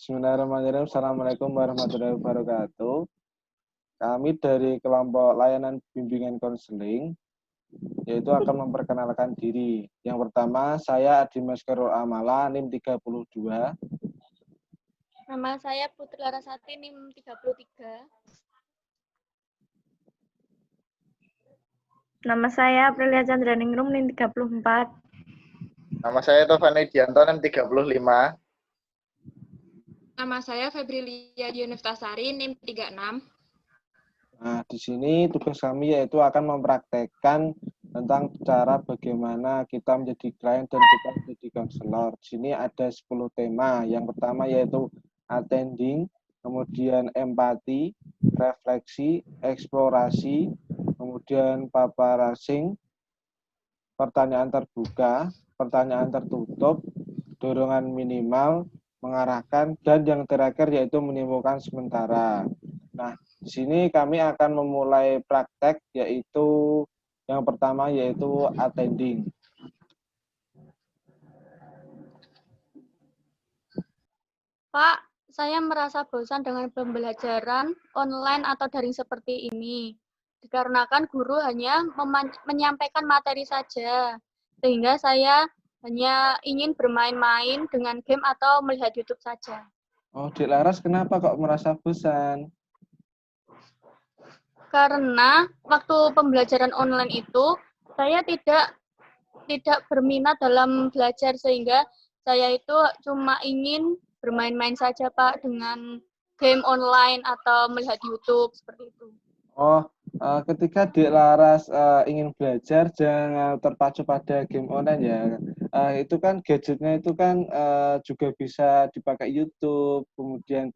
Bismillahirrahmanirrahim. Assalamualaikum warahmatullahi wabarakatuh. Kami dari kelompok layanan bimbingan konseling, yaitu akan memperkenalkan diri. Yang pertama, saya Adimas Khairul Amala, NIM 32. Nama saya Putri Larasati, NIM 33. Nama saya Aprilia Chandraningrum, NIM 34. Nama saya Tovan Edianto, NIM 35. Nama saya Febrilia Yuniftasari, NIM 36. Nah, di sini tugas kami yaitu akan mempraktekkan tentang cara bagaimana kita menjadi klien dan kita menjadi konselor. Di sini ada 10 tema. Yang pertama yaitu attending, kemudian empati, refleksi, eksplorasi, kemudian paparasing, pertanyaan terbuka, pertanyaan tertutup, dorongan minimal, mengarahkan, dan yang terakhir yaitu menimbulkan sementara. Nah, di sini kami akan memulai praktek, yaitu yang pertama yaitu attending. Pak, saya merasa bosan dengan pembelajaran online atau daring seperti ini. Dikarenakan guru hanya menyampaikan materi saja, sehingga saya hanya ingin bermain-main dengan game atau melihat YouTube saja. Oh, Dek Laras, kenapa kok merasa bosan? Karena waktu pembelajaran online itu saya tidak berminat dalam belajar, sehingga saya itu cuma ingin bermain-main saja, Pak, dengan game online atau melihat YouTube seperti itu. Oh, ketika Dek Laras ingin belajar, jangan terpacu pada game online ya. Itu kan gadgetnya itu kan juga bisa dipakai YouTube, kemudian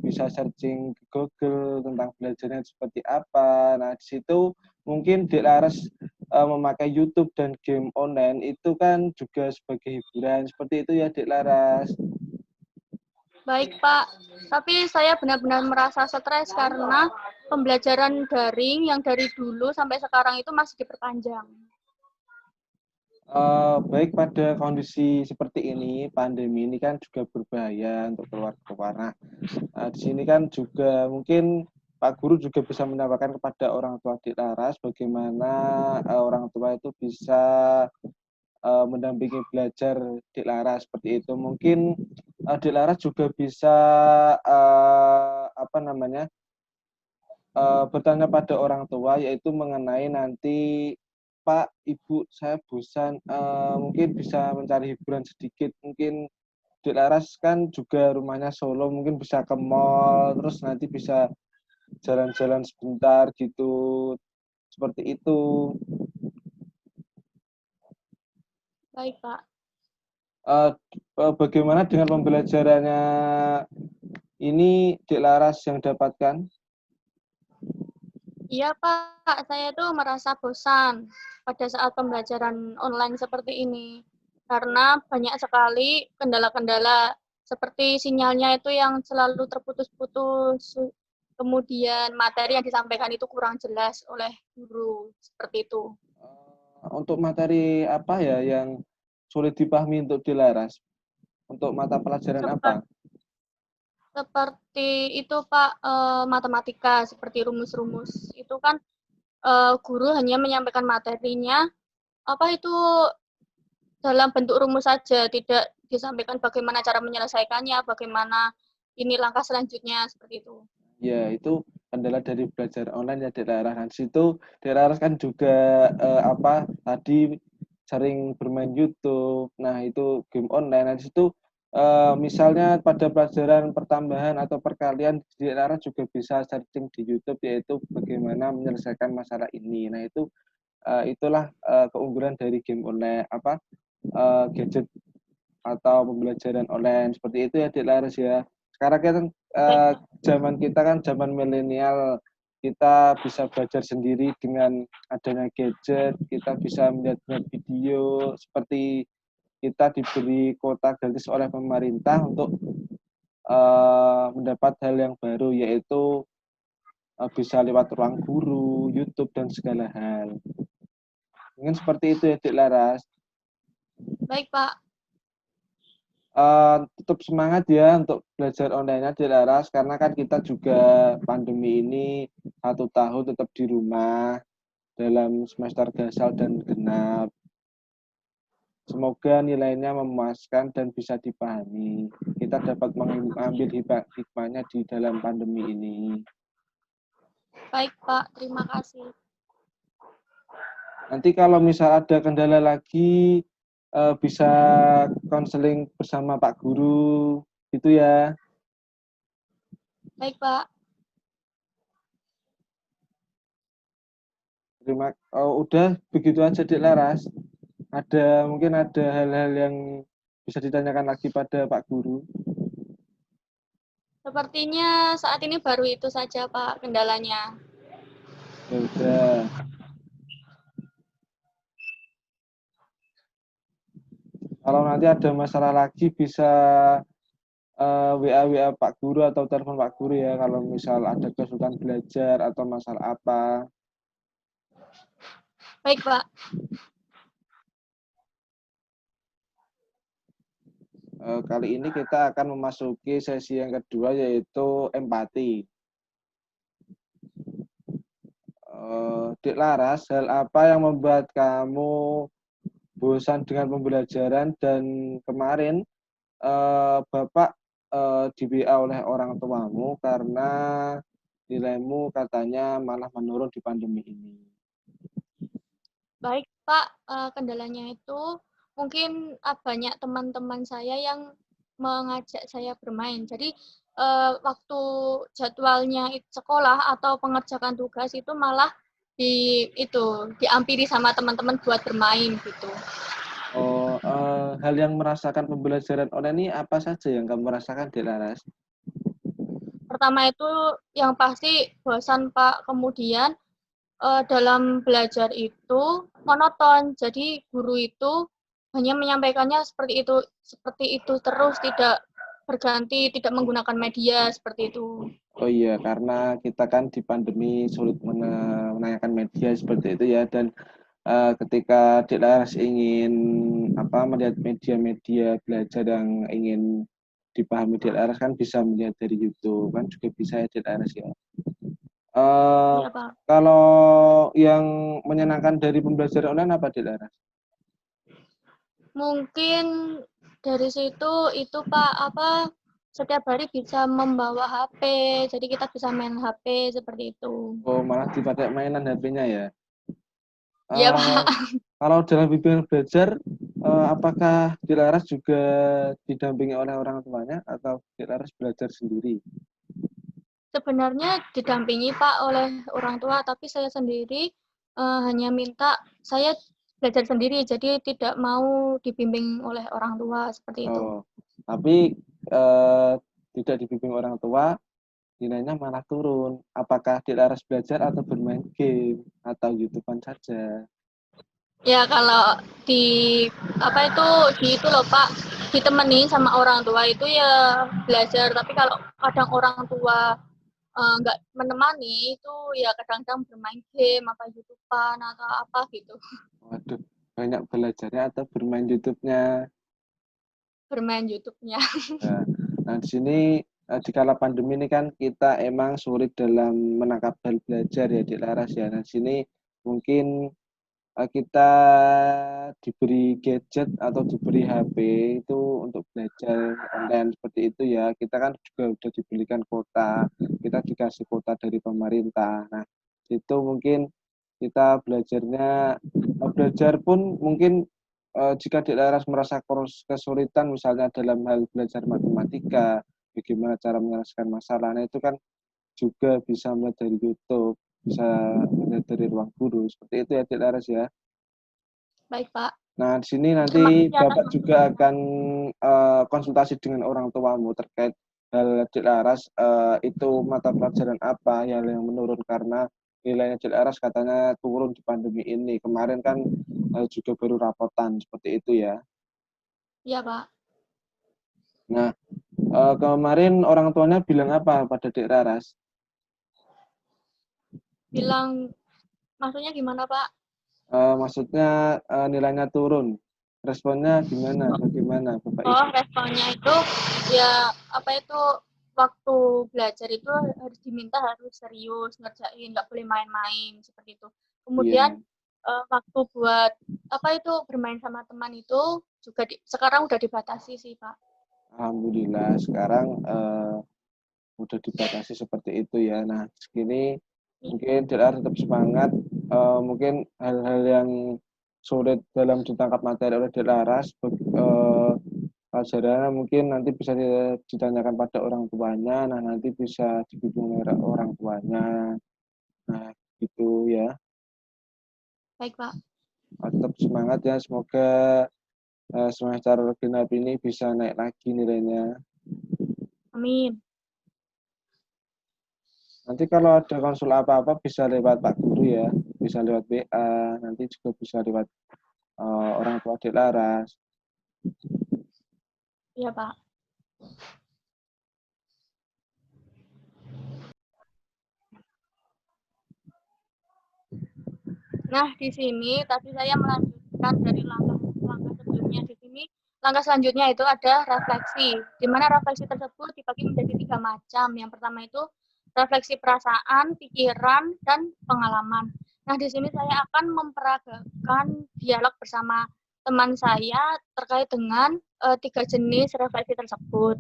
bisa searching ke Google tentang belajarnya seperti apa. Nah, di situ mungkin Dek Laras memakai YouTube dan game online itu kan juga sebagai hiburan. Seperti itu ya, Dek Laras. Baik, Pak. Tapi saya benar-benar merasa stres karena pembelajaran daring yang dari dulu sampai sekarang itu masih diperpanjang. Baik, pada kondisi seperti ini, pandemi ini kan juga berbahaya untuk keluar-keluar. Nah, di sini kan juga mungkin Pak Guru juga bisa menambahkan kepada orang tua Dek Laras bagaimana orang tua itu bisa mendampingi belajar Dek Laras seperti itu. Mungkin Dek Laras juga bisa bertanya pada orang tua, yaitu mengenai nanti Pak, Ibu, saya bosan, mungkin bisa mencari hiburan sedikit. Mungkin Dek Laras kan juga rumahnya Solo, mungkin bisa ke mall, terus nanti bisa jalan-jalan sebentar gitu, seperti itu. Baik, Pak. Bagaimana dengan pembelajarannya ini Dek Laras yang dapatkan? Iya, Pak. Saya itu merasa bosan pada saat pembelajaran online seperti ini. Karena banyak sekali kendala-kendala seperti sinyalnya itu yang selalu terputus-putus. Kemudian materi yang disampaikan itu kurang jelas oleh guru, seperti itu. Untuk materi apa ya yang sulit dipahami untuk Dek Laras? Untuk mata pelajaran apa? Seperti itu, Pak, matematika, seperti rumus-rumus. Itu kan guru hanya menyampaikan materinya, apa itu dalam bentuk rumus saja, tidak disampaikan bagaimana cara menyelesaikannya, bagaimana ini langkah selanjutnya, seperti itu. Ya, itu kendala dari belajar online ya, Dek Laras. Nah, di situ Dek Laras kan juga tadi sering bermain YouTube. Nah, itu game online. Nah, di situ misalnya pada pelajaran pertambahan atau perkalian, Dek Laras juga bisa searching di YouTube, yaitu bagaimana menyelesaikan masalah ini. Nah, itulah keunggulan dari game online, gadget atau pembelajaran online seperti itu ya, Dek Laras ya. Sekarang kan zaman kita kan zaman milenial, kita bisa belajar sendiri dengan adanya gadget, kita bisa melihat video, seperti kita diberi kuota gratis oleh pemerintah untuk mendapat hal yang baru, yaitu bisa lewat ruang guru, YouTube, dan segala hal. Mungkin seperti itu ya, Dek Laras. Baik, Pak. tetap semangat ya untuk belajar online-nya di Laras, karena kan kita juga pandemi ini 1 tahun tetap di rumah dalam semester gasal dan genap. Semoga nilainya memuaskan dan bisa dipahami. Kita dapat mengambil hikmahnya di dalam pandemi ini. Baik, Pak. Terima kasih. Nanti kalau misal ada kendala lagi, bisa konseling bersama Pak Guru, gitu ya. Baik, Pak. Udah begitu aja Dik Laras. Mungkin ada hal-hal yang bisa ditanyakan lagi pada Pak Guru. Sepertinya saat ini baru itu saja, Pak, kendalanya. Ya udah. Kalau nanti ada masalah lagi bisa WA Pak Guru atau telepon Pak Guru ya kalau misal ada kesulitan belajar atau masalah apa. Baik, Pak. Kali ini kita akan memasuki sesi yang kedua yaitu empati. Dik Laras, hal apa yang membuat kamu bosan dengan pembelajaran dan kemarin Bapak di WA oleh orang tuamu karena nilaimu katanya malah menurun di pandemi ini. Baik, Pak. Kendalanya itu mungkin banyak teman-teman saya yang mengajak saya bermain. Jadi waktu jadwalnya sekolah atau pengerjaan tugas itu malah diampiri sama teman-teman buat bermain gitu. Hal yang merasakan pembelajaran online ini apa saja yang kamu rasakan di Laras? Pertama itu yang pasti bosan, Pak. Kemudian dalam belajar itu monoton. Jadi guru itu hanya menyampaikannya seperti itu terus, tidak berganti, tidak menggunakan media seperti itu. Oh iya, karena kita kan di pandemi sulit menanyakan media seperti itu ya, dan ketika Dik Laras ingin melihat media-media belajar yang ingin dipahami Dik Laras kan bisa melihat dari YouTube, kan juga bisa ya Dik Laras ya. Iya, Pak. Kalau yang menyenangkan dari pembelajaran online apa Dik Laras? Mungkin dari situ itu Pak, setiap hari bisa membawa HP, jadi kita bisa main HP seperti itu. Oh, malah dipakai mainan HP-nya ya. Iya, Eh, Pak. Kalau dalam bimbingan belajar, apakah Dilaras juga didampingi oleh orang tuanya atau Dilaras belajar sendiri? Sebenarnya didampingi Pak oleh orang tua, tapi saya sendiri hanya minta saya belajar sendiri, jadi tidak mau dibimbing oleh orang tua seperti itu. Oh, tapi eh, tidak dibimbing orang tua, nilainya malah turun. Apakah Dilaras belajar atau bermain game atau YouTubean saja? Ya kalau di itu loh Pak, ditemani sama orang tua itu ya belajar, tapi kalau kadang orang tua nggak menemani itu ya kadang-kadang bermain game apa YouTubean atau apa gitu. Waduh, banyak belajarnya atau bermain YouTube-nya. Bermain YouTube-nya. Nah, di sini di kala pandemi ini kan kita emang sulit dalam menangkap hal belajar ya di Laras ya. Nah, di sini mungkin kita diberi gadget atau diberi HP itu untuk belajar online seperti itu ya. Kita kan juga sudah dibelikan kuota, kita dikasih kuota dari pemerintah. Nah, itu mungkin kita belajar pun mungkin jika di Laras merasa kesulitan misalnya dalam hal belajar matematika, bagaimana cara menyelesaikan masalah, nah itu kan juga bisa melihat dari YouTube, bisa melihat dari ruang guru, seperti itu ya Dik Laras ya. Baik Pak. Nah, di sini Terima nanti kasih atas Bapak juga akan konsultasi dengan orang tuamu terkait hal Dik Laras, itu mata pelajaran apa yang menurun karena nilainya Dik Laras katanya turun di pandemi ini. Kemarin kan juga baru rapotan seperti itu ya. ya Pak. Nah, kemarin orang tuanya bilang apa pada Dik Laras? Bilang maksudnya gimana Pak? Maksudnya nilainya turun. responnya gimana? Bagaimana Bapak Oh, Ibu? responnya itu ya apa itu waktu belajar itu harus serius ngerjain, nggak boleh main-main seperti itu. Kemudian Iya, waktu buat apa itu bermain sama teman itu juga sekarang udah dibatasi sih, Pak. alhamdulillah sekarang udah dibatasi seperti itu ya. Nah, segini mungkin DLR tetap semangat. Mungkin hal-hal yang sulit dalam ditangkap materi oleh DLRAS, pelajarannya mungkin nanti bisa ditanyakan pada orang tuanya. Nah, nanti bisa dibimbing oleh orang tuanya. Nah, gitu ya. Baik, Pak. Tetap semangat ya. Semoga semester genap ini bisa naik lagi nilainya. Amin. Nanti kalau ada konsul apa-apa bisa lewat Pak Guru ya, bisa lewat WA, nanti juga bisa lewat orang tua Adik Laras. Iya, Pak. Nah, di sini tadi saya melanjutkan dari langkah sebelumnya. Di sini langkah selanjutnya itu ada refleksi, di mana refleksi tersebut dibagi menjadi 3 macam. Yang pertama itu refleksi perasaan, pikiran, dan pengalaman. Nah, di sini saya akan memperagakan dialog bersama teman saya terkait dengan 3 jenis refleksi tersebut.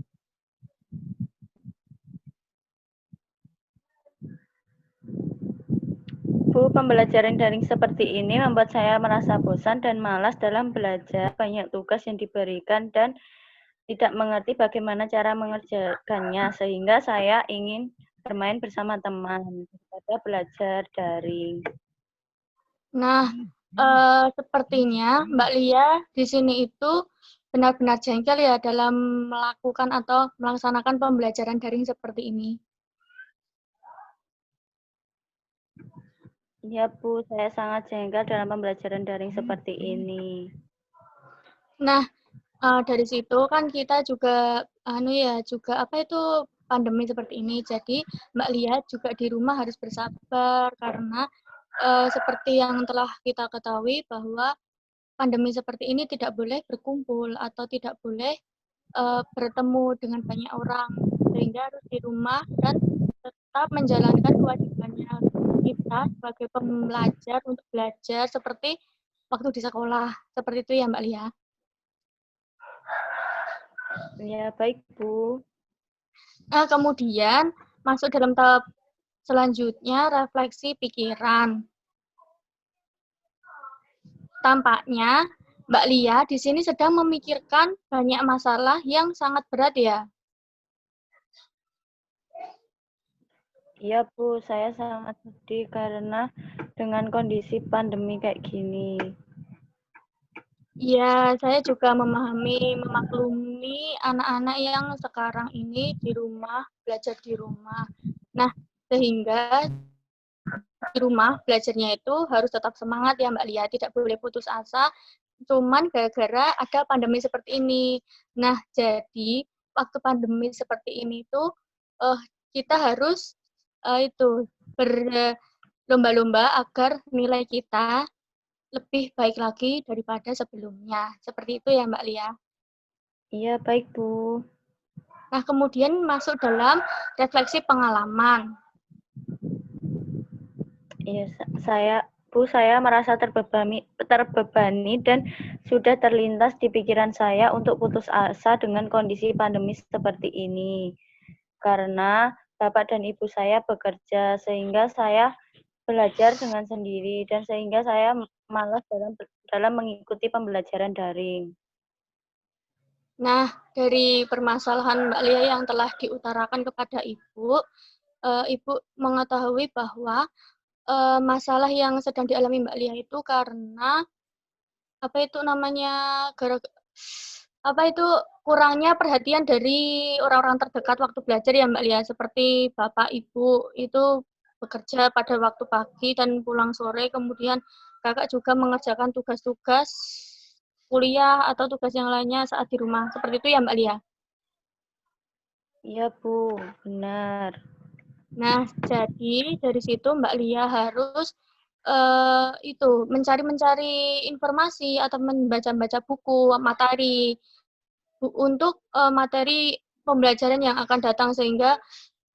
Bu, pembelajaran daring seperti ini membuat saya merasa bosan dan malas dalam belajar, banyak tugas yang diberikan dan tidak mengerti bagaimana cara mengerjakannya, sehingga saya ingin bermain bersama teman daripada belajar daring. Nah, sepertinya Mbak Lia di sini itu benar-benar jengkel ya dalam melakukan atau melaksanakan pembelajaran daring seperti ini. Ya, Bu, saya sangat jengkel dalam pembelajaran daring seperti ini. Nah, dari situ kan kita juga juga apa itu pandemi seperti ini. Jadi Mbak Lia juga di rumah harus bersabar karena seperti yang telah kita ketahui bahwa pandemi seperti ini tidak boleh berkumpul atau tidak boleh bertemu dengan banyak orang, sehingga harus di rumah dan tetap menjalankan kewajibannya kita sebagai pembelajar untuk belajar seperti waktu di sekolah. Seperti itu ya Mbak Lia. Ya, baik, Bu. Nah, kemudian masuk dalam tahap selanjutnya refleksi pikiran. Tampaknya Mbak Lia di sini sedang memikirkan banyak masalah yang sangat berat ya. Iya, Bu, saya sangat sedih karena dengan kondisi pandemi kayak gini. Ya, saya juga memaklumi anak-anak yang sekarang ini di rumah, belajar di rumah. Nah, sehingga di rumah belajarnya itu harus tetap semangat ya Mbak Lia, tidak boleh putus asa, cuman gara-gara ada pandemi seperti ini. Nah, jadi waktu pandemi seperti ini tuh kita harus itu berlomba-lomba agar nilai kita lebih baik lagi daripada sebelumnya. Seperti itu ya Mbak Lia. Iya, baik, Bu. Nah, kemudian masuk dalam refleksi pengalaman. Iya, Bu, saya merasa terbebani dan sudah terlintas di pikiran saya untuk putus asa dengan kondisi pandemi seperti ini. Karena Bapak dan Ibu saya bekerja, sehingga saya belajar dengan sendiri, dan sehingga saya malas dalam mengikuti pembelajaran daring. Nah, dari permasalahan Mbak Lia yang telah diutarakan kepada Ibu, Ibu mengetahui bahwa masalah yang sedang dialami Mbak Lia itu karena apa itu namanya apa itu kurangnya perhatian dari orang-orang terdekat waktu belajar ya Mbak Lia, seperti Bapak Ibu itu bekerja pada waktu pagi dan pulang sore, kemudian Kakak juga mengerjakan tugas-tugas kuliah atau tugas yang lainnya saat di rumah. Seperti itu ya Mbak Lia? Iya, Bu, benar. Nah, jadi dari situ Mbak Lia harus itu mencari-mencari informasi atau membaca-baca buku materi untuk materi pembelajaran yang akan datang sehingga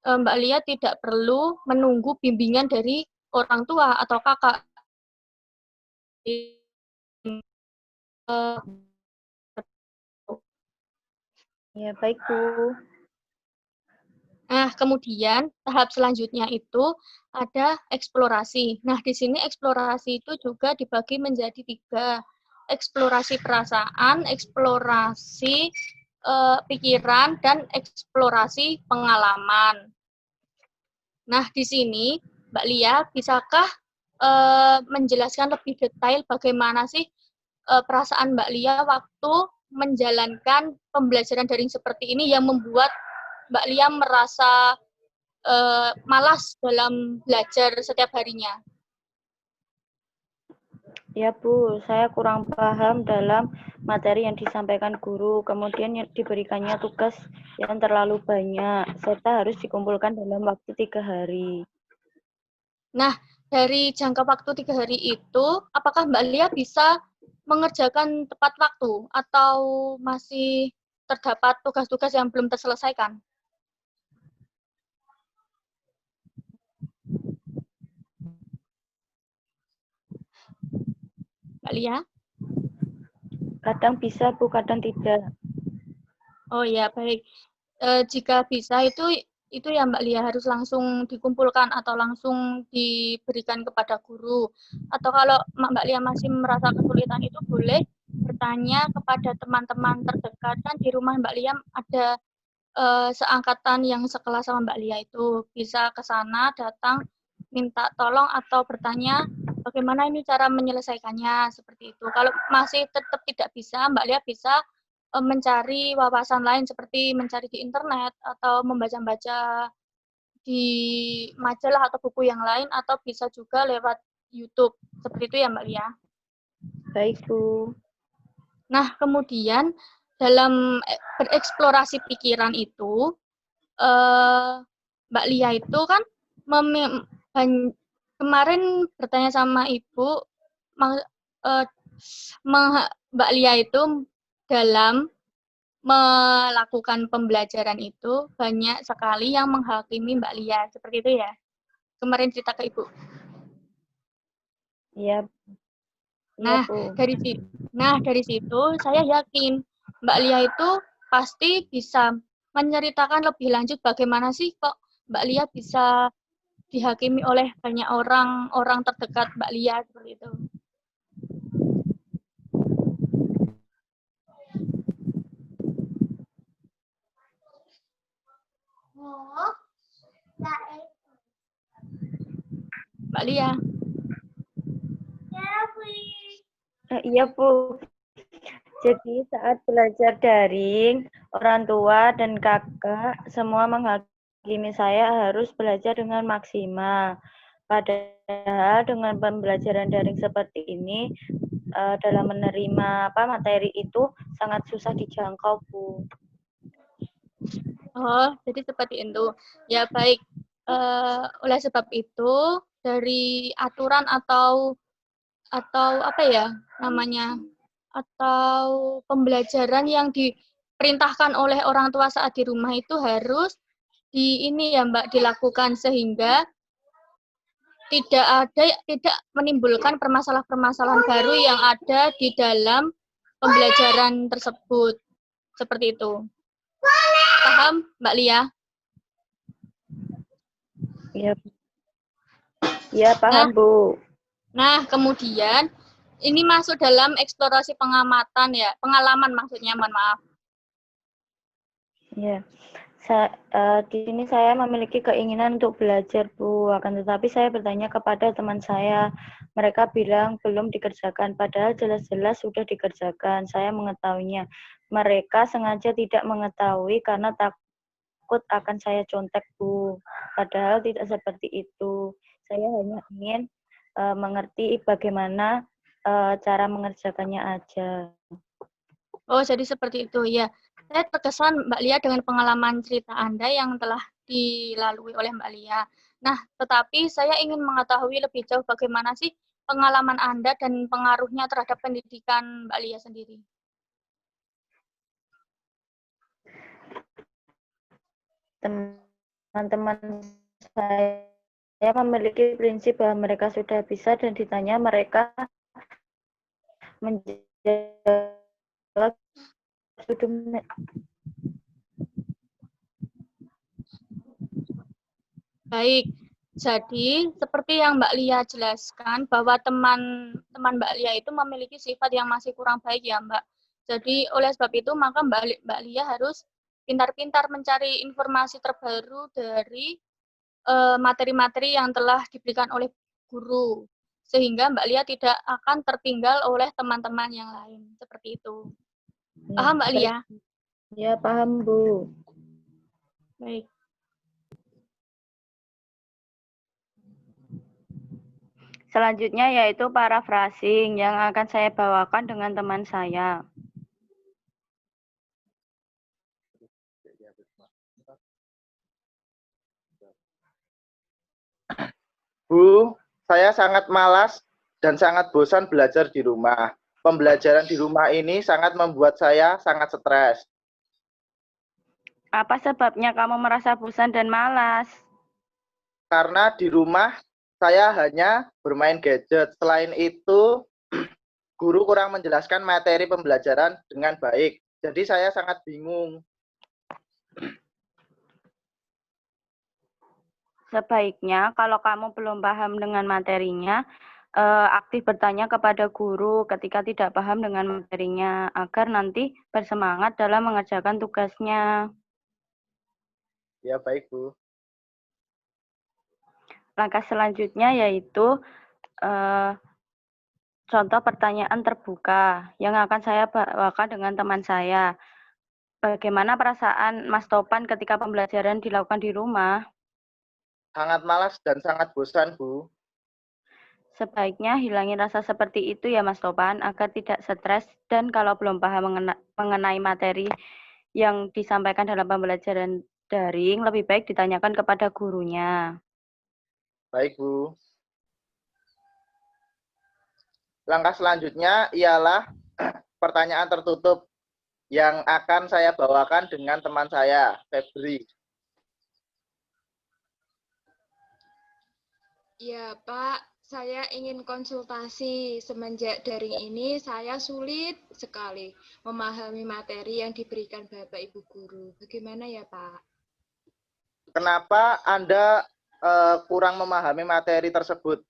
Mbak Lia tidak perlu menunggu bimbingan dari orang tua atau kakak. Ya, baik, Bu. Nah, kemudian tahap selanjutnya itu ada eksplorasi. Nah, di sini eksplorasi itu juga dibagi menjadi 3. Eksplorasi perasaan, eksplorasi pikiran, dan eksplorasi pengalaman. Nah, di sini Mbak Lia, bisakah menjelaskan lebih detail bagaimana sih perasaan Mbak Lia waktu menjalankan pembelajaran daring seperti ini yang membuat Mbak Lia merasa malas dalam belajar setiap harinya? Ya, Bu, saya kurang paham dalam materi yang disampaikan guru, kemudian diberikannya tugas yang terlalu banyak, serta harus dikumpulkan dalam waktu 3 hari. Nah, dari jangka waktu 3 hari itu, apakah Mbak Lia bisa mengerjakan tepat waktu atau masih terdapat tugas-tugas yang belum terselesaikan? Mbak Lia? Kadang bisa, Bu, kadang tidak. Oh ya, baik. Jika bisa itu ya Mbak Lia harus langsung dikumpulkan atau langsung diberikan kepada guru. Atau kalau Mbak Lia masih merasa kesulitan itu boleh bertanya kepada teman-teman terdekat. Kan di rumah Mbak Lia ada seangkatan yang sekelas sama Mbak Lia itu. Bisa ke sana datang minta tolong atau bertanya bagaimana ini cara menyelesaikannya seperti itu. Kalau masih tetap tidak bisa, Mbak Lia bisa mencari wawasan lain seperti mencari di internet atau membaca-baca di majalah atau buku yang lain atau bisa juga lewat YouTube. Seperti itu ya Mbak Lia. Baik, Bu. Nah, kemudian dalam bereksplorasi pikiran itu, Mbak Lia itu kan kemarin bertanya sama Ibu, Mbak Lia itu dalam melakukan pembelajaran itu banyak sekali yang menghakimi Mbak Lia, seperti itu ya? Kemarin cerita ke Ibu. Iya. Nah, dari situ saya yakin Mbak Lia itu pasti bisa menceritakan lebih lanjut bagaimana sih kok Mbak Lia bisa dihakimi oleh banyak orang terdekat Mbak Lia seperti itu. Mbak Lia. Iya, Bu. Jadi saat belajar daring, orang tua dan kakak semua menghakimi saya harus belajar dengan maksimal. Padahal dengan pembelajaran daring seperti ini, dalam menerima materi itu sangat susah dijangkau, Bu. Oh, jadi seperti itu. Ya baik. Oleh sebab itu dari aturan atau apa ya namanya, atau pembelajaran yang diperintahkan oleh orang tua saat di rumah itu harus ini ya Mbak dilakukan sehingga tidak menimbulkan permasalahan-permasalahan baru yang ada di dalam pembelajaran tersebut. Seperti itu. Paham Mbak Lia? Iya. Iya, paham, Bu. Nah, kemudian ini masuk dalam eksplorasi pengamatan ya, pengalaman maksudnya, mohon maaf. Ya, di sini saya memiliki keinginan untuk belajar, Bu. Akan tetapi saya bertanya kepada teman saya, mereka bilang belum dikerjakan, padahal jelas-jelas sudah dikerjakan. Saya mengetahuinya. Mereka sengaja tidak mengetahui karena takut akan saya contek, Bu. Padahal tidak seperti itu. Saya hanya ingin mengerti bagaimana cara mengerjakannya aja. Oh, jadi seperti itu ya. Saya terkesan Mbak Lia dengan pengalaman cerita Anda yang telah dilalui oleh Mbak Lia. Nah, tetapi saya ingin mengetahui lebih jauh bagaimana sih pengalaman Anda dan pengaruhnya terhadap pendidikan Mbak Lia sendiri? Teman-teman saya memiliki prinsip bahwa mereka sudah bisa dan ditanya mereka menjawab Baik, jadi seperti yang Mbak Lia jelaskan bahwa teman Mbak Lia itu memiliki sifat yang masih kurang baik ya Mbak. Jadi oleh sebab itu maka Mbak Lia harus pintar-pintar mencari informasi terbaru dari materi-materi yang telah diberikan oleh guru. Sehingga Mbak Lia tidak akan tertinggal oleh teman-teman yang lain. Seperti itu. Paham Mbak Lia? Ya, paham Bu. Baik. Selanjutnya yaitu paraphrasing yang akan saya bawakan dengan teman saya. Bu, saya sangat malas dan sangat bosan belajar di rumah. Pembelajaran di rumah ini sangat membuat saya sangat stres. Apa sebabnya kamu merasa bosan dan malas? Karena di rumah saya hanya bermain gadget. Selain itu, guru kurang menjelaskan materi pembelajaran dengan baik. Jadi saya sangat bingung. Sebaiknya kalau kamu belum paham dengan materinya, aktif bertanya kepada guru ketika tidak paham dengan materinya, agar nanti bersemangat dalam mengerjakan tugasnya. Ya, baik, Bu. Langkah selanjutnya yaitu contoh pertanyaan terbuka yang akan saya bawakan dengan teman saya. Bagaimana perasaan Mas Topan ketika pembelajaran dilakukan di rumah? Sangat malas dan sangat bosan, Bu. Sebaiknya hilangi rasa seperti itu ya Mas Topan, agar tidak stres dan kalau belum paham mengenai materi yang disampaikan dalam pembelajaran daring, lebih baik ditanyakan kepada gurunya. Baik, Bu. Langkah selanjutnya ialah pertanyaan tertutup yang akan saya bawakan dengan teman saya, Febri. Ya, Pak, saya ingin konsultasi. Semenjak daring ini, saya sulit sekali memahami materi yang diberikan Bapak Ibu Guru. Bagaimana ya, Pak? Kenapa Anda kurang memahami materi tersebut?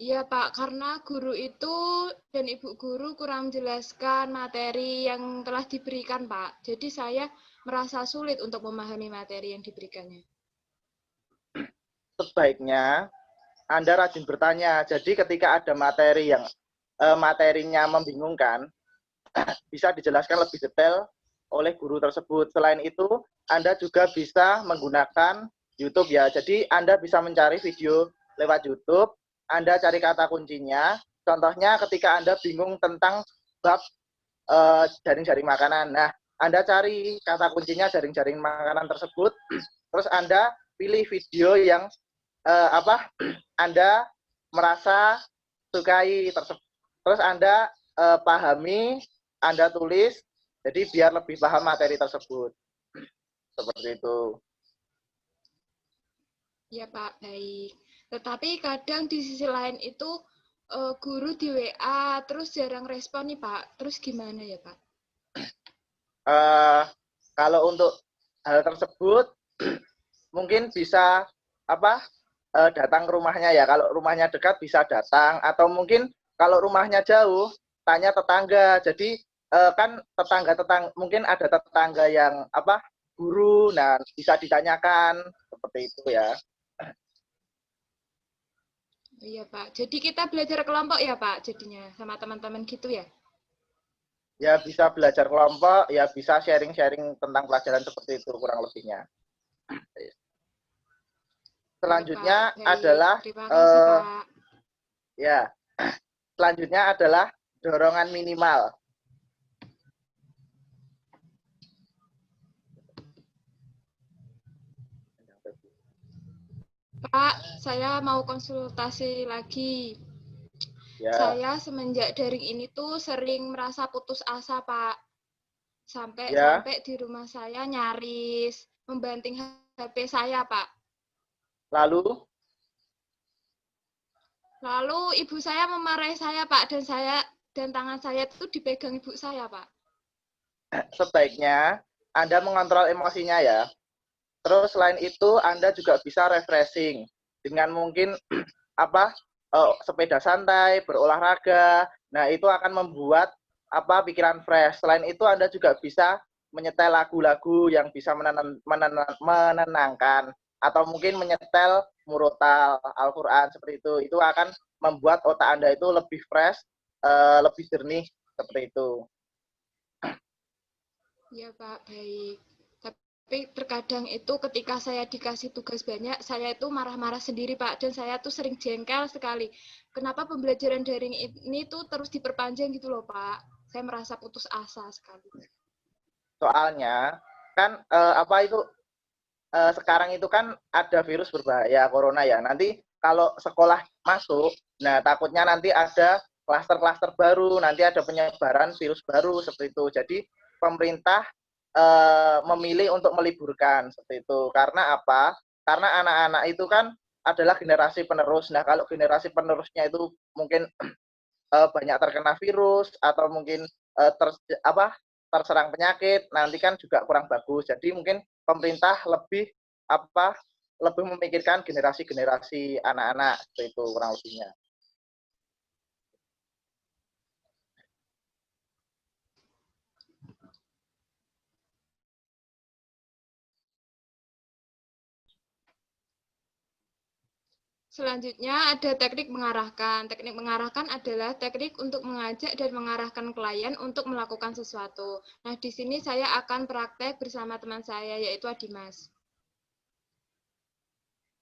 Iya, Pak, karena guru itu dan Ibu Guru kurang menjelaskan materi yang telah diberikan, Pak. Jadi saya merasa sulit untuk memahami materi yang diberikannya. Sebaiknya Anda rajin bertanya. Jadi ketika ada materi yang materinya membingungkan, bisa dijelaskan lebih detail oleh guru tersebut. Selain itu, Anda juga bisa menggunakan YouTube ya. Jadi Anda bisa mencari video lewat YouTube, Anda cari kata kuncinya. Contohnya ketika Anda bingung tentang bab jaring-jaring makanan. Nah, Anda cari kata kuncinya jaring-jaring makanan tersebut, terus Anda pilih video yang Anda merasa sukai tersebut. Terus Anda pahami, Anda tulis, jadi biar lebih paham materi tersebut. Seperti itu. Ya, Pak, baik. Tetapi kadang di sisi lain itu guru di WA terus jarang respon nih, Pak. Terus gimana ya, Pak? Kalau untuk hal tersebut mungkin bisa datang ke rumahnya ya. Kalau rumahnya dekat bisa datang, atau mungkin kalau rumahnya jauh tanya tetangga. Jadi kan mungkin ada tetangga yang guru, nah bisa ditanyakan seperti itu ya. Iya, Pak. Jadi kita belajar kelompok ya, Pak, jadinya sama teman-teman gitu ya? Ya bisa belajar kelompok, ya bisa sharing-sharing tentang pelajaran seperti itu kurang lebihnya. Selanjutnya ya, Pak. adalah terima kasih, Pak. ya, selanjutnya adalah dorongan minimal. Pak, saya mau konsultasi lagi. Ya, Saya semenjak daring ini tuh sering merasa putus asa, Pak. ya. Sampai-sampai di rumah saya nyaris membanting HP saya, Pak. Lalu Lalu ibu saya memarahi saya, Pak, dan tangan saya itu dipegang ibu saya, Pak. sebaiknya Anda mengontrol emosinya ya. Terus selain itu Anda juga bisa refreshing dengan mungkin apa sepeda santai, berolahraga. Nah, itu akan membuat pikiran fresh. Selain itu Anda juga bisa menyetel lagu-lagu yang bisa menenangkan atau mungkin menyetel murotal Al-Qur'an seperti itu. Itu akan membuat otak Anda itu lebih fresh, lebih jernih seperti itu. Ya, Pak, baik. Tapi terkadang itu ketika saya dikasih tugas banyak, saya itu marah-marah sendiri, Pak. Dan saya tuh sering jengkel sekali. Kenapa pembelajaran daring ini tuh terus diperpanjang gitu loh, Pak. Saya merasa putus asa sekali. Soalnya kan sekarang itu kan ada virus berbahaya corona ya. Nanti kalau sekolah masuk, nah takutnya nanti ada klaster-klaster baru, nanti ada penyebaran virus baru seperti itu. Jadi pemerintah memilih untuk meliburkan seperti itu. Karena apa? Karena anak-anak itu kan adalah generasi penerus. Nah, kalau generasi penerusnya itu mungkin banyak terkena virus atau mungkin terserang penyakit, nanti kan juga kurang bagus. Jadi mungkin pemerintah apa lebih memikirkan generasi-generasi anak-anak seperti itu kurang lebihnya. Selanjutnya ada teknik mengarahkan. Teknik mengarahkan adalah teknik untuk mengajak dan mengarahkan klien untuk melakukan sesuatu. Nah, di sini saya akan praktek bersama teman saya, yaitu Adimas.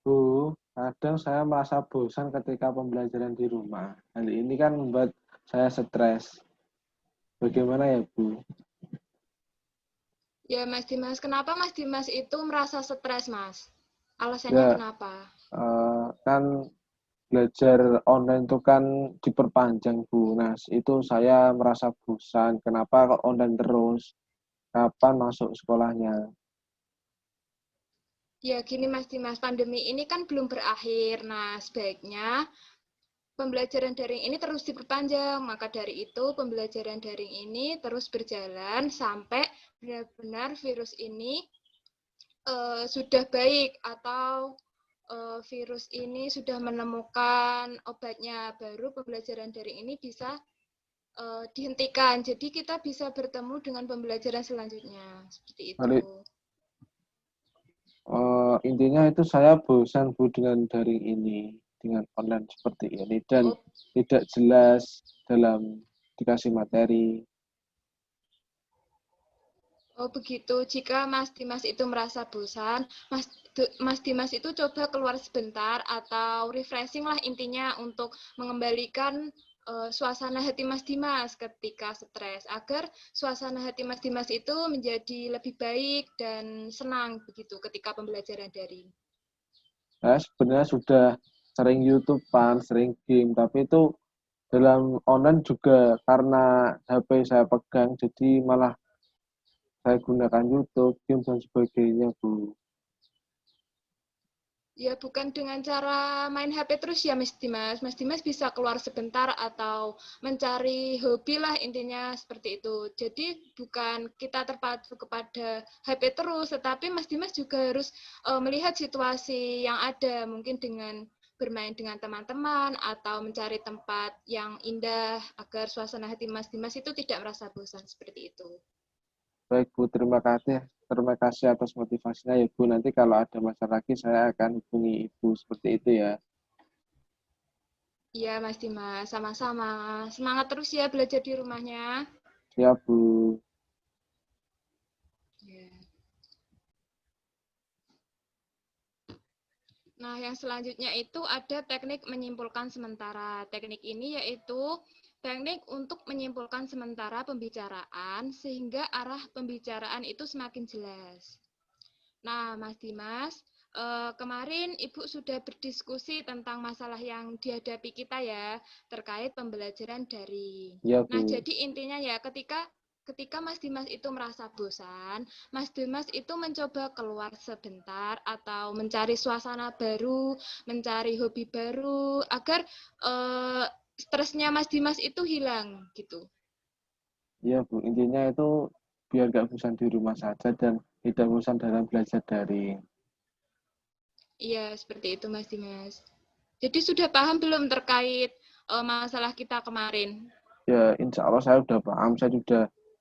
Bu, kadang saya merasa bosan ketika pembelajaran di rumah. Hal ini kan membuat saya stres. Bagaimana ya, Bu? Ya, Mas Dimas. Kenapa Mas Dimas itu merasa stres, Mas? Alasannya Ya, kenapa? kan belajar online itu kan diperpanjang, Bu. Nah, itu saya merasa bosan. Kenapa kok online terus? Kapan masuk sekolahnya? Ya, gini Mas Dimas, pandemi ini kan belum berakhir. Nah, sebaiknya pembelajaran daring ini terus diperpanjang. Maka dari itu, pembelajaran daring ini terus berjalan sampai benar-benar virus ini sudah baik atau virus ini sudah menemukan obatnya. Baru pembelajaran daring ini bisa dihentikan. Jadi kita bisa bertemu dengan pembelajaran selanjutnya. Seperti itu. Intinya itu saya bosan, Bu, dengan daring ini, dengan online seperti ini, dan Oh, tidak jelas dalam dikasih materi. Oh begitu, jika Mas Dimas itu merasa bosan, Mas Dimas itu coba keluar sebentar atau refreshing lah intinya untuk mengembalikan suasana hati Mas Dimas ketika stres, agar suasana hati Mas Dimas itu menjadi lebih baik dan senang begitu ketika pembelajaran daring. Saya sebenarnya sudah sering YouTube-an, sering game, tapi itu dalam online juga karena HP saya pegang, jadi malah saya gunakan YouTube, game, dan sebagainya, Bu. Ya, bukan dengan cara main HP terus ya, Mas Dimas. Mas Dimas bisa keluar sebentar atau mencari hobi lah intinya seperti itu. Jadi bukan kita terpacu kepada HP terus, tetapi Mas Dimas juga harus melihat situasi yang ada, mungkin dengan bermain dengan teman-teman atau mencari tempat yang indah agar suasana hati Mas Dimas itu tidak merasa bosan seperti itu. Baik, Bu, terima kasih. Terima kasih atas motivasinya ya, Bu. Nanti kalau ada masalah lagi, saya akan hubungi Ibu seperti itu ya. Iya, Mas Dimas, sama-sama. Semangat terus ya belajar di rumahnya. Siap, Bu. Ya. Nah, yang selanjutnya itu ada teknik menyimpulkan sementara. Teknik ini yaitu teknik untuk menyimpulkan sementara pembicaraan sehingga arah pembicaraan itu semakin jelas. Nah, Mas Dimas, kemarin Ibu sudah berdiskusi tentang masalah yang dihadapi kita ya, terkait pembelajaran daring. Iya, Nah, Bu. jadi intinya ya, ketika Mas Dimas itu merasa bosan, Mas Dimas itu mencoba keluar sebentar atau mencari suasana baru, mencari hobi baru, agar stresnya Mas Dimas itu hilang gitu. Iya, Bu. Intinya itu biar nggak bosan di rumah saja dan tidak bosan dalam belajar daring. Iya, seperti itu Mas Dimas. Jadi sudah paham belum terkait masalah kita kemarin? Ya, insya Allah saya udah paham. Saya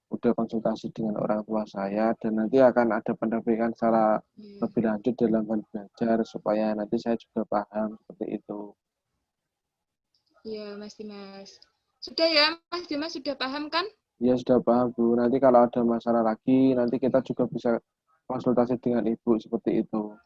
udah konsultasi dengan orang tua saya dan nanti akan ada pendampingan secara lebih lanjut dalam hal belajar supaya nanti saya juga paham seperti itu. Iya, Mas Dimas. Sudah ya, Mas Dimas sudah paham kan? Ya, sudah paham, Bu. Nanti kalau ada masalah lagi, nanti kita juga bisa konsultasi dengan Ibu seperti itu.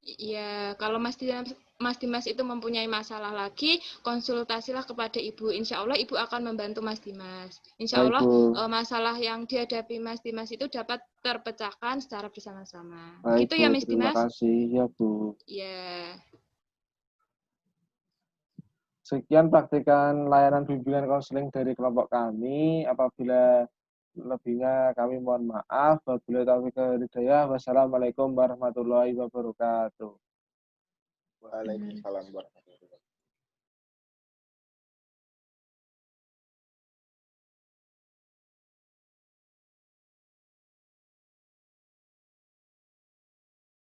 Iya, kalau Mas Dimas itu mempunyai masalah lagi, konsultasilah kepada Ibu. Insya Allah Ibu akan membantu Mas Dimas. Insya Baik, Allah Bu. masalah yang dihadapi Mas Dimas itu dapat terpecahkan secara bersama-sama. Baik, Begitu Bu. ya, Mas Terima Dimas? kasih. Ya, Bu. Iya. Sekian praktikan layanan bimbingan konseling dari kelompok kami. Apabila lebihnya kami mohon maaf. Wabillahi taufiq wal hidayah. Wassalamualaikum warahmatullahi wabarakatuh. Waalaikumsalam warahmatullahi wabarakatuh.